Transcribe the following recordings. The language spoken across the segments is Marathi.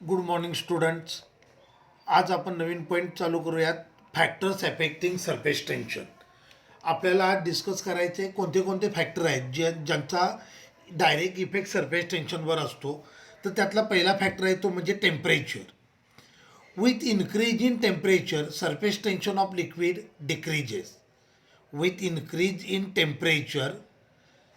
Good morning students. आज आपण नवीन पॉईंट चालू करूयात. Factors affecting surface tension. आपल्याला आज डिस्कस करायचे कोणते कोणते फॅक्टर आहेत ज्यांचा डायरेक्ट इफेक्ट सरफेस टेन्शनवर असतो. तर त्यातला पहिला फॅक्टर आहे तो म्हणजे temperature. With increase in temperature surface tension of liquid decreases. With increase in temperature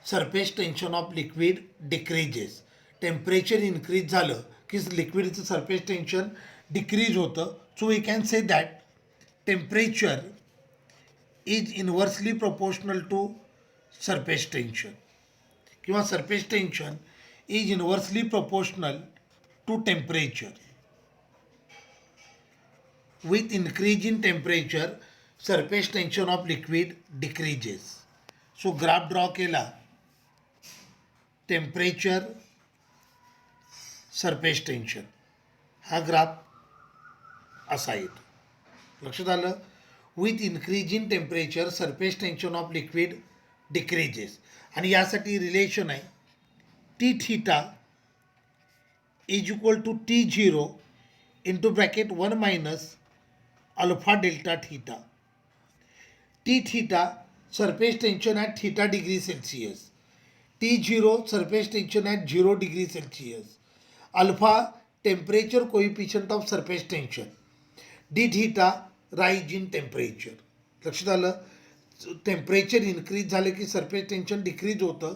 surface tension of liquid decreases. Temperature increase झालं की लिक्विडचं सरफेस टेन्शन डिक्रीज होतं. So we can say that temperature is inversely proportional to surface tension किंवा surface tension is inversely proportional to temperature. With increase in temperature surface tension of liquid decreases. So graph draw केला. टेम्परेचर सरफेस टेन्शन हा ग्राफ असा येतो. लक्षात आलं. With increase in temperature surface tension of liquid decreases. आणि यासाठी रिलेशन आहे T theta is equal to T0 into bracket 1 minus alpha delta theta. T theta surface tension at theta degree Celsius. T0 surface tension at 0 degree Celsius. Alpha temperature coefficient of surface tension. D theta rise in temperature. लक्षात आलं. टेम्परेचर इन्क्रीज झालं की सरफेस टेन्शन डिक्रीज होतं,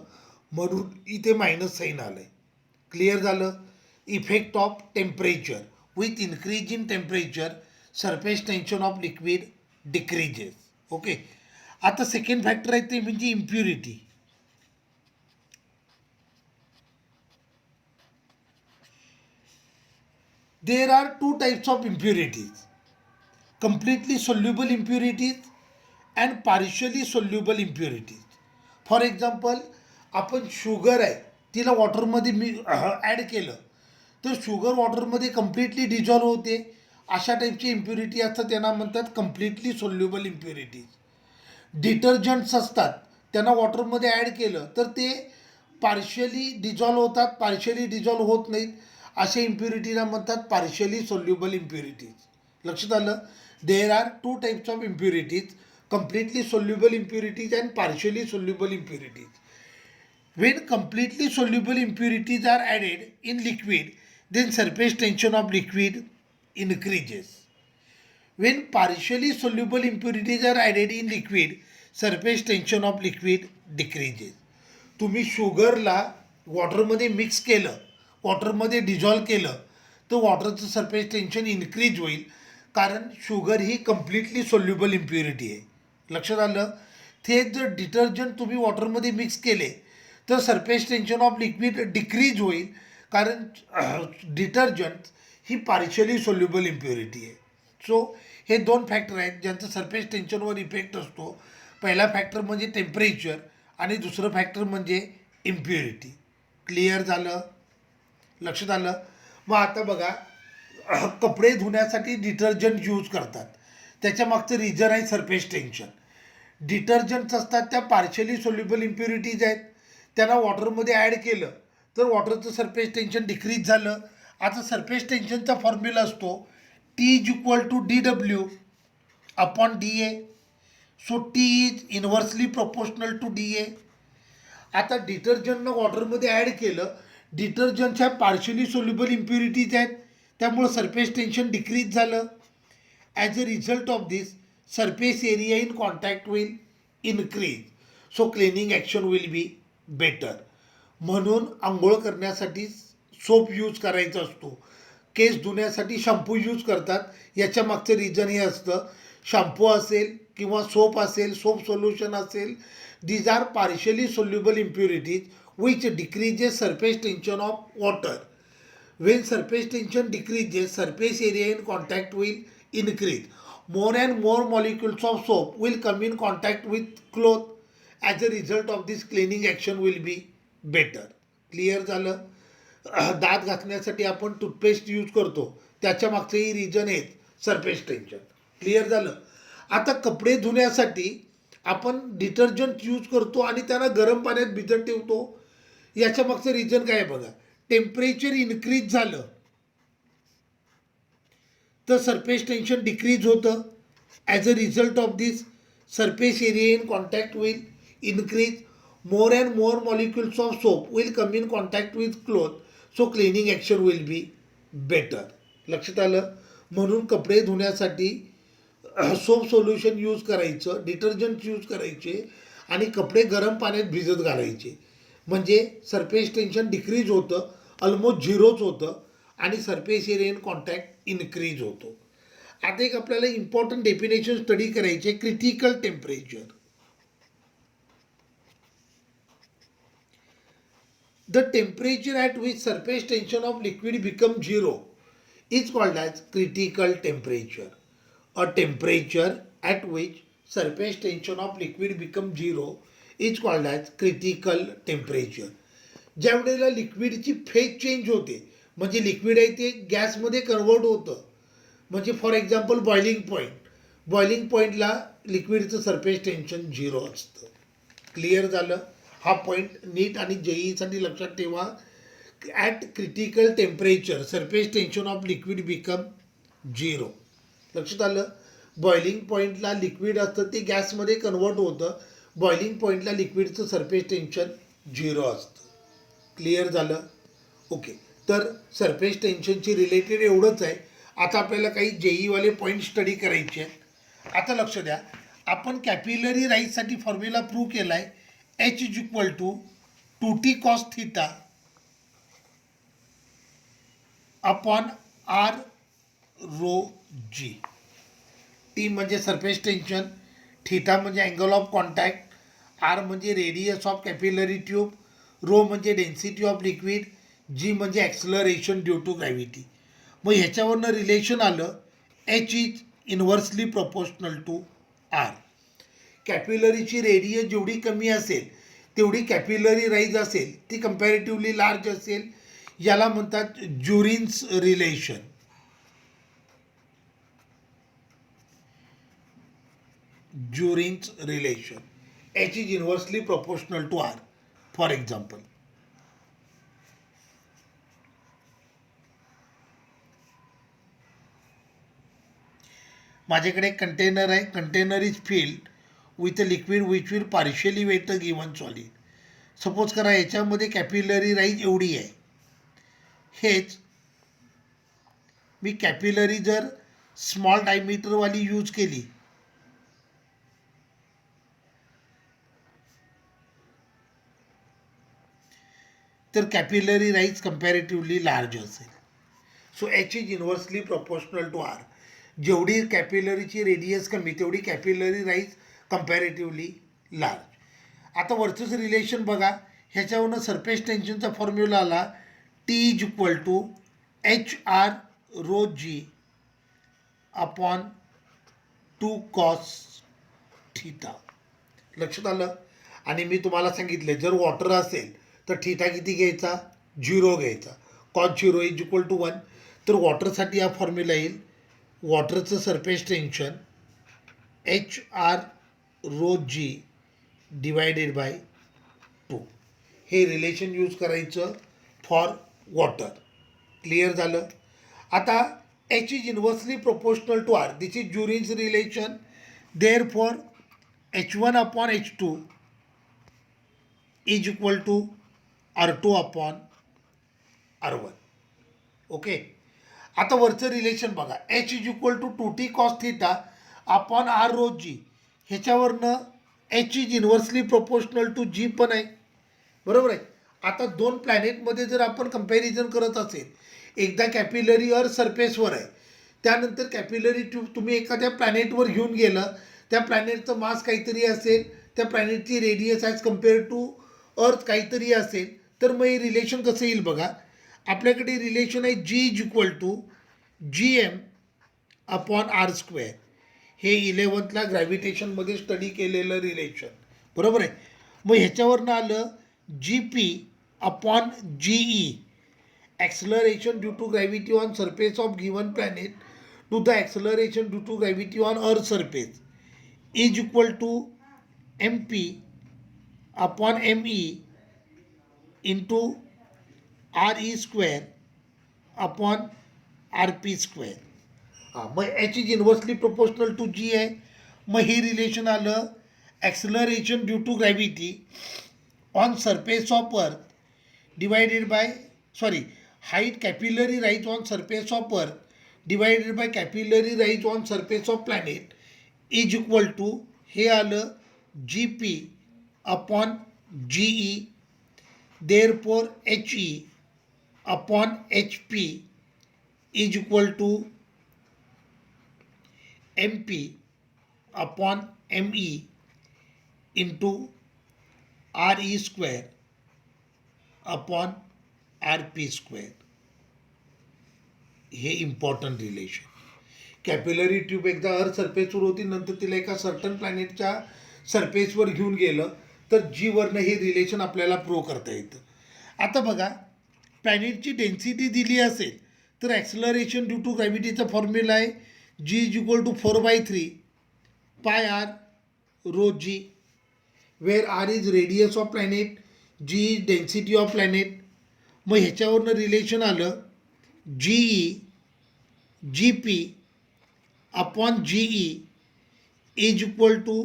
म्हणून इथे मायनस साईन आलं आहे. क्लिअर झालं. Effect of temperature. With increase in temperature surface tension of liquid decreases. Okay. आता सेकंड फॅक्टर आहे ते म्हणजे impurity. There are two types of impurities: completely soluble impurities and partially soluble impurities. For example, आपण शुगर आहे तिला वॉटरमध्ये ॲड केलं तर शुगर वॉटरमध्ये कम्प्लिटली डिझॉल्व होते. अशा टाईपची इम्प्युरिटी असतात, त्यांना म्हणतात कम्प्लिटली सोल्युबल इम्प्युरिटीज. डिटर्जंट्स असतात त्यांना वॉटरमध्ये ॲड केलं तर ते पार्शियली डिझॉल्व होतात, पार्शियली डिझॉल्व होत नाहीत. अशा इम्प्युरिटीला म्हणतात पार्शियली सोल्युबल इम्प्युरिटीज. लक्षात आलं. There are two types of impurities: completely soluble impurities and partially soluble impurities. When completely soluble impurities are added in liquid, then surface tension of liquid increases. When partially soluble impurities are added in liquid, surface tension of liquid decreases. तुम्ही शुगरला वॉटरमध्ये मिक्स केलं, वॉटरमध्ये डिझॉल्व केलं तर वॉटरचं सरफेस टेन्शन इन्क्रीज होईल, कारण शुगर ही कम्प्लिटली सोल्युबल इम्प्युरिटी आहे. लक्षात आलं. ते जर डिटर्जंट तुम्ही वॉटरमध्ये मिक्स केले तर surface tension of liquid decrease होईल, कारण डिटर्जंट ही पार्शियली सोल्युबल इम्प्युरिटी आहे. सो हे दोन फॅक्टर आहेत ज्यांचा सरफेस टेन्शनवर इफेक्ट असतो. पहिला फॅक्टर म्हणजे टेम्परेचर आणि दुसरं फॅक्टर म्हणजे इम्प्युरिटी. क्लिअर झालं. लक्षात आलं. मग आता बघा, कपडे धुण्यासाठी डिटर्जंट यूज करतात, त्याच्या मागचं रिझन आहे सरफेस टेन्शन. डिटर्जंट्स असतात त्या पार्शियली सोल्युबल इम्प्युरिटीज आहेत, त्यांना वॉटरमध्ये ॲड केलं तर वॉटरचं सरफेस टेन्शन डिक्रीज झालं. आता सरफेस टेन्शनचा फॉर्म्युला असतो T is equal to DW upon DA. So T is inversely proportional to DA. आता डिटर्जंटनं वॉटरमध्ये ॲड केलं, डिटर्जंटच्या पार्शियली सोल्युबल इम्प्युरिटीज आहेत, त्यामुळं सरफेस टेन्शन डिक्रीज झालं. As a result of this surface area in contact will increase. So cleaning action will be better. म्हणून आंघोळ करण्यासाठी सोप यूज करायचा असतो, केस धुण्यासाठी शॅम्पू यूज करतात. याच्या मागचं रिझन हे असतं, शॅम्पू असेल किंवा सोप असेल, सोप सोल्युशन असेल, these are partially soluble impurities which decreases surface tension of water. When surface tension decreases, surface area in contact will increase. More and more molecules of soap will come in contact with cloth. As a result of this, cleaning action will be better. Clear झालं. दात घासण्यासाठी आपण टूथपेस्ट यूज करतो, त्याच्या मागचंही रिझन आहे सरफेस टेन्शन. क्लिअर झालं. आता कपडे धुण्यासाठी आपण डिटर्जंट यूज करतो आणि त्यांना गरम पाण्यात भिजत ठेवतो. याच्या मागचं रिझन काय आहे बघा. टेम्परेचर इन्क्रीज झालं तर सरफेस टेन्शन डिक्रीज होतं. As a result of this surface area in contact will increase. More and more molecules of soap will come in contact with cloth, so cleaning action will be better. लक्षात आलं. म्हणून कपडे धुण्यासाठी सोप सोल्युशन यूज करायचं, डिटर्जंट यूज करायचे आणि कपडे गरम पाण्यात भिजत घालायचे. म्हणजे सरफेस टेन्शन डिक्रीज होतं, ऑलमोस्ट झिरोच होतं आणि surface area in contact increase होतो. आता एक आपल्याला इम्पॉर्टंट डेफिनेशन स्टडी करायचे, critical temperature. The temperature at which surface tension of liquid become zero is called as critical temperature. A temperature at which surface tension of liquid become zero is called as critical temperature. ज्या वेळेला लिक्विडची फेज चेंज होते, म्हणजे लिक्विड आहे ते गॅसमध्ये कन्वर्ट होतं. म्हणजे फॉर एक्झाम्पल बॉइलिंग पॉईंटला लिक्विडचं सरफेस टेन्शन झिरो असतं. क्लिअर झालं. हा पॉईंट नीट आणि जेईसाठी लक्षात ठेवा. At critical temperature surface tension of liquid become zero. लक्षात आलं. बॉइलिंग पॉईंटला लिक्विड असतं ते गॅसमध्ये कन्वर्ट होतं. बॉइलिंग पॉईंटला लिक्विडचं सरफेस टेन्शन झिरो असतं. क्लिअर झालं. ओके. तर सरफेस टेन्शनची रिलेटेड एवढंच आहे. आता आपल्याला काही जेईवाले पॉईंट स्टडी करायचे आहेत. आता लक्ष द्या. आपण कॅपिलरी राईजसाठी फॉर्म्युला प्रूव्ह केला आहे. H is equal to 2t cos theta upon R rho G. T म्हणजे सरफेस टेन्शन, थिटा म्हणजे अँगल ऑफ कॉन्टॅक्ट, आर म्हणजे radius of capillary tube, rho म्हणजे डेन्सिटी ऑफ लिक्विड, जी म्हणजे ॲक्सलरेशन ड्यू टू ग्रॅव्हिटी. मग ह्याच्यावरनं रिलेशन आलं H is inversely proportional to R. कॅपिलरीची रेडियस जेवढी कमी असेल तेवढी कॅपिलरी राईज असेल ती कम्पॅरेटिव्हली लार्ज असेल. याला म्हणतात Jurin's relation. Jurin's relation. H is inversely proportional to R. For example, माझ्याकडे एक कंटेनर आहे. Container is filled with a liquid which will partially wet a given solid. Suppose करा याच्यामध्ये कॅपिलरी राईज एवढी आहे. हेच मी कॅपिलरी जर स्मॉल डायमीटरवाली यूज केली तर कॅपिलरी राईज कम्पॅरेटिव्हली लार्ज असेल. So H is inversely proportional to R. जेवढी कॅपिलरीची रेडियस कमी तेवढी कॅपिलरी राईज कम्पॅरेटिव्हली लार्ज. आता वरचंच रिलेशन बघा. ह्याच्यावरनं सरफेस टेन्शनचा फॉर्म्युला आला T is equal to H R rho G upon 2 cos theta. लक्षात आलं. आणि मी तुम्हाला सांगितलं जर वॉटर असेल तर थिटा किती घ्यायचा, 0 घ्यायचा. Cos 0 is equal to 1. तर वॉटरसाठी हा फॉर्म्युला येईल. वॉटरचं surface tension H R rho G divided by 2. हे रिलेशन यूज करायचं फॉर वॉटर. क्लिअर झालं. आता H is inversely proportional to R. This is Jurin's relation. Therefore H1 upon H2 is equal to R2 upon R1. Okay. आता वरचं रिलेशन बघा. H is equal to 2t cos theta upon R rho जी. ह्याच्यावरनं H is inversely proportional to G पण आहे. बरोबर आहे. आता दोन प्लॅनेटमध्ये जर आपण कंपॅरिझन करत असेल, एकदा कॅपिलरी अर्थ सरफेसवर आहे, त्यानंतर कॅपिलरी ट्यूब तुम्ही एखाद्या प्लॅनेटवर घेऊन गेलं, त्या प्लॅनेटचं मास काहीतरी असेल, त्या प्लॅनेटची radius as compare to earth काहीतरी असेल, तर मग हे रिलेशन कसं येईल बघा. आपल्याकडे रिलेशन आहे G is equal to G M upon R square. हे 11thला ग्रॅव्हिटेशनमध्ये स्टडी केलेलं रिलेशन. बरोबर आहे. मग ह्याच्यावरनं आलं G P upon G E. Acceleration due to gravity on surface of given planet to the acceleration due to gravity on earth surface is equal to M P upon M E into R E square upon R P square. मग H is inversely proportional to G आहे. मग हे रिलेशन आलं acceleration due to gravity on surface of earth divided by sorry height capillary rise on surface of earth divided by capillary rise on surface of planet is equal to हे आलं gp upon ge. therefore he upon hp is equal to mp upon me into re square upon R P square. हे इम्पॉर्टंट रिलेशन. कॅपिलरी ट्यूब एकदा अर्थ सरफेसवर होती, नंतर तिला एका सर्टन प्लॅनेटच्या सरफेसवर घेऊन गेलं तर जी वरनं हे रिलेशन आपल्याला प्रूव्ह करता येतं. आता बघा, प्लॅनेटची डेन्सिटी दिली असेल तर ॲक्सलरेशन ड्यू टू ग्रॅव्हिटीचा फॉर्म्युला आहे G is equal to 4/3 pi R rho G, where R is radius of planet, G is density of planet. मग ह्याच्यावरनं रिलेशन आलं G E G P upon G E is equal to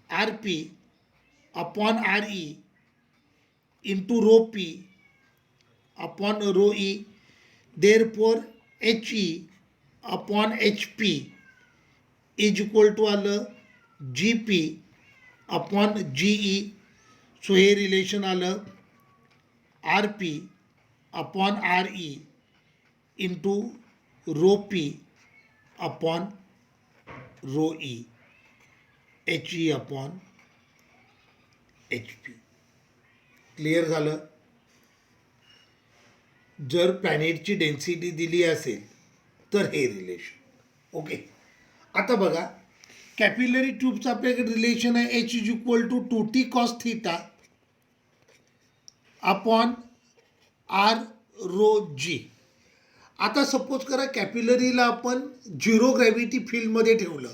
R P upon R E into rho P upon rho E. Therefore H E upon H P is equal to आलं G P upon G E. So हे रिलेशन आलं R P upon R E into rho P upon rho E H E upon H P. Clear झालं. जर प्लॅनेटची डेन्सिटी दिली असेल तर हे रिलेशन. ओके. आता बघा, कॅपिलरी ट्यूबचं आपल्याकडे रिलेशन आहे H is equal to 2t cos theta upon R rho G. आता सपोज करा कॅपिलरीला आपण झिरो ग्रॅव्हिटी फील्डमध्ये ठेवलं.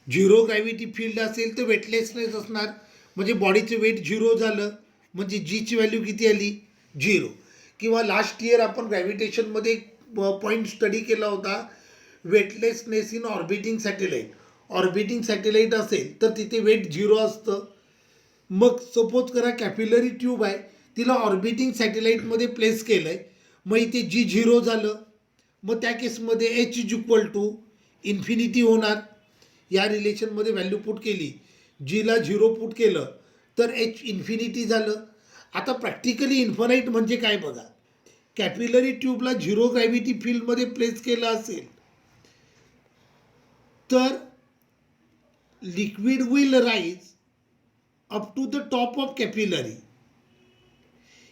झिरो ग्रॅव्हिटी फील्ड असेल तर वेटलेसनेस असणार, म्हणजे बॉडीचं वेट झिरो झालं, म्हणजे जीची व्हॅल्यू किती आली 0. किंवा लास्ट इयर आपण ग्रॅव्हिटेशनमध्ये पॉईंट स्टडी केला होता weightlessness in orbiting satellite. Orbiting satellite असेल तर तिथे वेट 0 असतं. मग सपोज करा कॅपिलरी ट्यूब आहे, तिला ऑर्बिटिंग सॅटेलाईटमध्ये प्लेस केलं आहे, मग इथे जी 0 झालं. मग त्या केसमध्ये H is equal to infinity होणार. या रिलेशनमध्ये व्हॅल्यू पुट केली, जीला 0 पुट केलं तर एच इन्फिनिटी झालं. आता प्रॅक्टिकली इन्फानाईट म्हणजे काय बघा, कॅपिलरी ट्यूबला झिरो ग्रॅव्हिटी फील्डमध्ये प्लेस केलं असेल तर liquid will rise up to the top of capillary.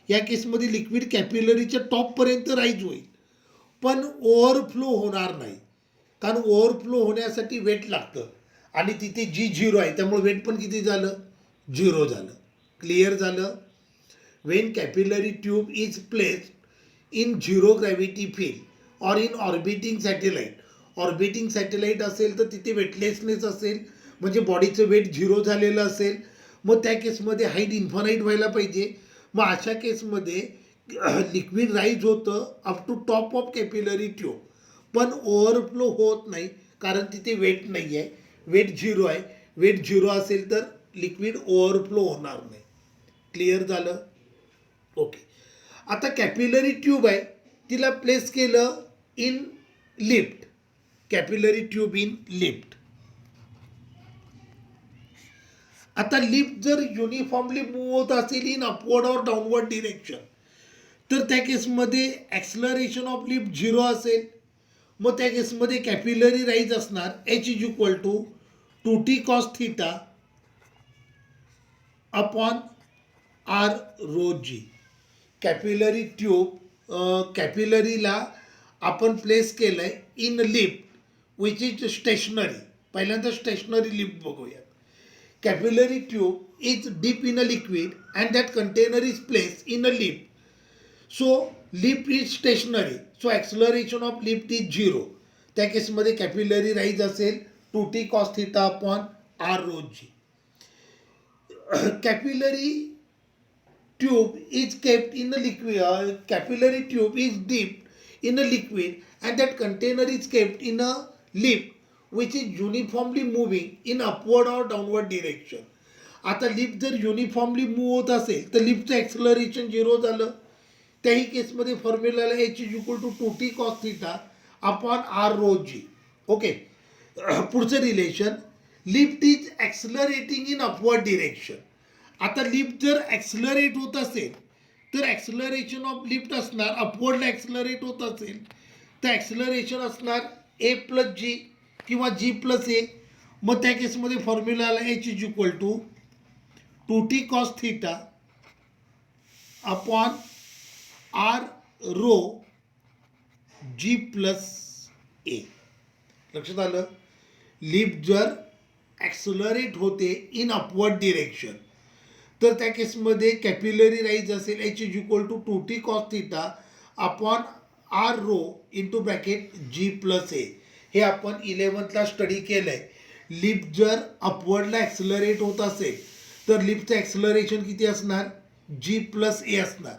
या केसमध्ये लिक्विड कॅपिलरीच्या टॉपपर्यंत राईज होईल, पण ओव्हरफ्लो होणार नाही, कारण ओव्हरफ्लो होण्यासाठी वेट लागतं आणि तिथे जी 0 आहे त्यामुळे वेट पण किती झालं 0 झालं. क्लिअर झालं. Wien capillary tube is placed in zero gravity field or in orbiting satellite. Orbiting satellite असेल तर तिथे वेटलेसनेस असेल, म्हणजे बॉडीचं वेट 0 झालेलं असेल. मग त्या केसमध्ये हाईट इन्फानाईट व्हायला पाहिजे. मग अशा केसमध्ये लिक्विड राईज होतं up to top of capillary tube, पण ओव्हरफ्लो होत नाही कारण तिथे वेट नाही आहे, वेट 0 आहे. वेट 0 असेल तर लिक्विड ओव्हरफ्लो होणार नाही. क्लिअर झालं. ओके. आता कॅपिलरी ट्यूब आहे, तिला प्लेस केलं in lift. Capillary tube in lift. आता लिफ्ट जर युनिफॉर्मली मूव्ह होत असेल in upward or downward direction तर त्या केसमध्ये ॲक्सलरेशन ऑफ लिफ्ट 0 असेल. मग त्या केसमध्ये कॅपिलरी राईज असणार H is equal to 2t cos theta upon R rho G. Capillary tube कॅपिलरीला आपण प्लेस केलं आहे in lift which is stationary. पहिल्यांदा स्टेशनरी लिफ्ट बघूया. Capillary tube is deep in a liquid and that container is placed in a lift. So lift is stationary. So acceleration of lift is 0. त्या केसमध्ये कॅपिलरी राईज असेल 2t cos theta upon r rho g. Capillary tube is kept in a liquid. Capillary tube is dipped in a liquid and that container is kept in a lift which is uniformly moving in upward or downward direction. आता लिफ्ट जर युनिफॉर्मली मूव्ह होत असेल तर लिफ्टचं ॲक्सलरेशन 0 झालं. त्याही केसमध्ये फॉर्म्युलाला H is equal to 2t cos theta upon R rho G. Okay. पुढचं relation, lift is accelerating in upward direction. आता लिफ्ट जर ॲक्सलरेट होत असेल तर ॲक्सलरेशन ऑफ लिफ्ट असणार, अपवर्डला ॲक्सलरेट होत असेल तर ॲक्सलरेशन असणार ए प्लस जी किंवा जी प्लस ए. मग त्या केसमध्ये फॉर्म्युलाला H is equal to 2t cos theta upon R rho G plus A. लक्षात आलं. लिफ्ट जर ॲक्सलरेट होते इन अपवर्ड डिरेक्शन तर त्या केसमध्ये कॅपिलरी राईज असेल H is equal to 2t cos theta upon R rho into bracket G plus A. हे आपण 11thला स्टडी केलं आहे. लिफ्ट जर अपवर्डला ॲक्सलरेट होत असेल तर लिफ्टचं ॲक्सलरेशन किती असणार, जी प्लस ए असणार.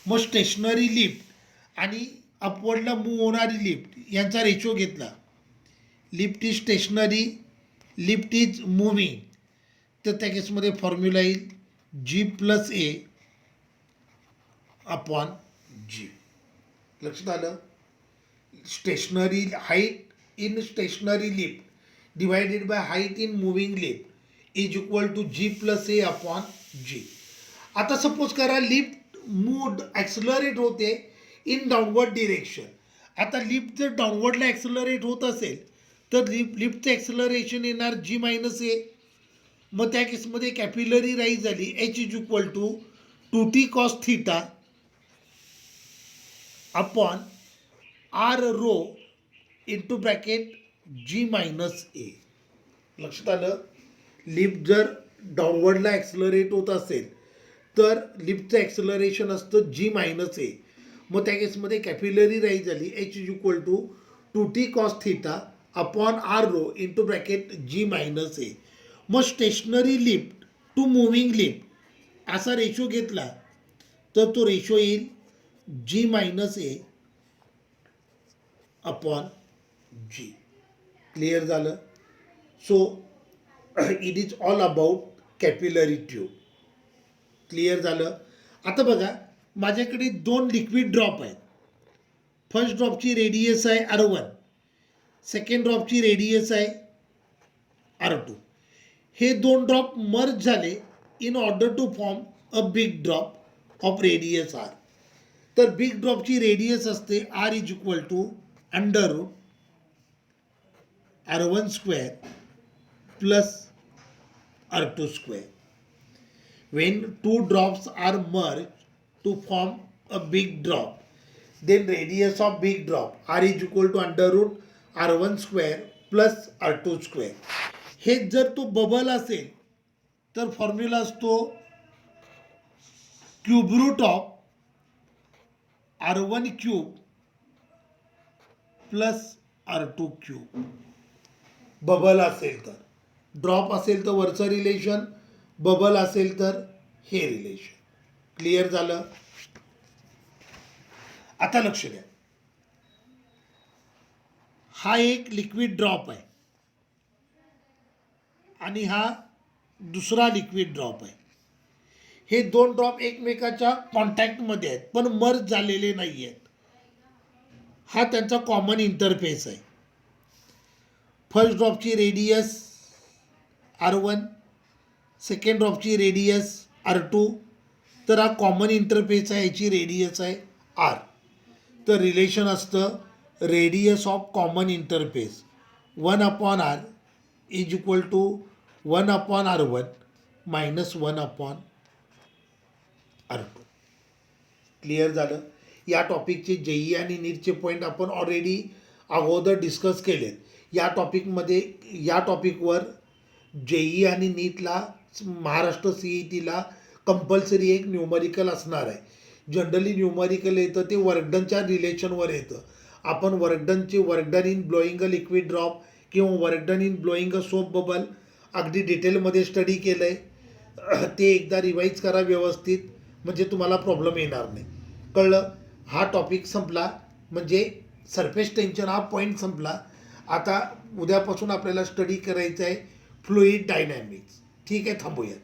मग स्टेशनरी लिफ्ट आणि अपवर्डला मूव्ह होणारी लिफ्ट यांचा रेशो घेतला. Lift is stationary, lift is moving, तर त्या केसमध्ये फॉर्म्युला येईल जी प्लस ए अपॉन जी. लक्षात आलं. Stationary height in stationary lift divided by height in moving lift is equal to G plus A upon G. आता सपोज करा लिफ्ट मूव्ड ॲक्सलरेट होते इन डाऊनवर्ड डिरेक्शन. आता लिफ्ट जर डाऊनवर्डला ॲक्सलरेट होत असेल तर लिफ्टचं ॲक्सलरेशन येणार जी मायनस ए. मग त्या केसमध्ये कॅपिलरी राईज झाली H is equal to 2t cos theta upon R rho into bracket G minus A. लक्षात आलं. लिफ्ट जर डाऊनवर्डला ॲक्सलरेट होत असेल तर लिफ्टचं ॲक्सलरेशन असतं जी मायनस ए. मग त्या केसमध्ये कॅपिलरी राईज झाली H is equal to 2t cos theta upon R rho into bracket G minus A. मग stationary lift to moving lift असा रेशो घेतला तर तो रेशो येईल G minus A upon G. Clear झालं. So it is all about capillary tube. Clear झालं. आता बघा माझ्याकडे 2 लिक्विड ड्रॉप आहेत. फर्स्ट ड्रॉपची रेडियस आहे R1, सेकंड ड्रॉपची रेडियस आहे R2. हे 2 ड्रॉप मर्ज झाले in order to form a big drop of radius R. तर बिग ड्रॉपची रेडियस असते R is equal to under root R1 square plus R2 square. When 2 drops are merged to form a big drop, then radius of big drop r is equal to under root R1 square plus R2 square. हे जर तो बबल असेल तर फॉर्म्युला असतो cube root of R1 cube plus R2 cube. Bubble असेल तर, ड्रॉप असेल तर वरचं रिलेशन, बबल असेल तर हे रिलेशन. क्लिअर झालं. आता लक्ष द्या. हा एक लिक्विड ड्रॉप आहे आणि हा दुसरा लिक्विड ड्रॉप आहे. हे 2 ड्रॉप एकमेकाच्या कॉन्टॅक्टमध्ये आहेत पण मर्ज झालेले नाही आहेत. हा त्यांचा कॉमन इंटरफेस आहे. फर्स्ट ड्रॉपची रेडियस R1, सेकंड ड्रॉपची रेडियस R2. तर हा कॉमन इंटरफेस आहे, याची रेडियस आहे R. तर रिलेशन असतं radius of common interface 1 upon R is equal to 1 upon R1 minus 1 upon R2. Clear झालं. या टॉपिकचे JEE आणि नीटचे पॉईंट आपण ऑलरेडी अगोदर डिस्कस केलेत. या टॉपिकवर JEE आणि नीटला महाराष्ट्र CETला कंपल्सरी एक न्यूमरिकल असणार आहे. जनरली न्यूमरिकल येतं ते वर्कडनच्या रिलेशनवर येतं. आपण work done in blowing a liquid drop किंवा work done in blowing a soap bubble अगदी डिटेलमध्ये स्टडी केलं आहे. ते एकदा रिवाईज करा व्यवस्थित, म्हणजे तुम्हाला प्रॉब्लेम येणार नाही. कळलं. हा टॉपिक संपला म्हणजे सरफेस टेन्शन हा पॉईंट संपला. आता उद्यापासून आपल्याला स्टडी करायचं आहे फ्लुइड डायनॅमिक्स. ठीक आहे, थांबूया.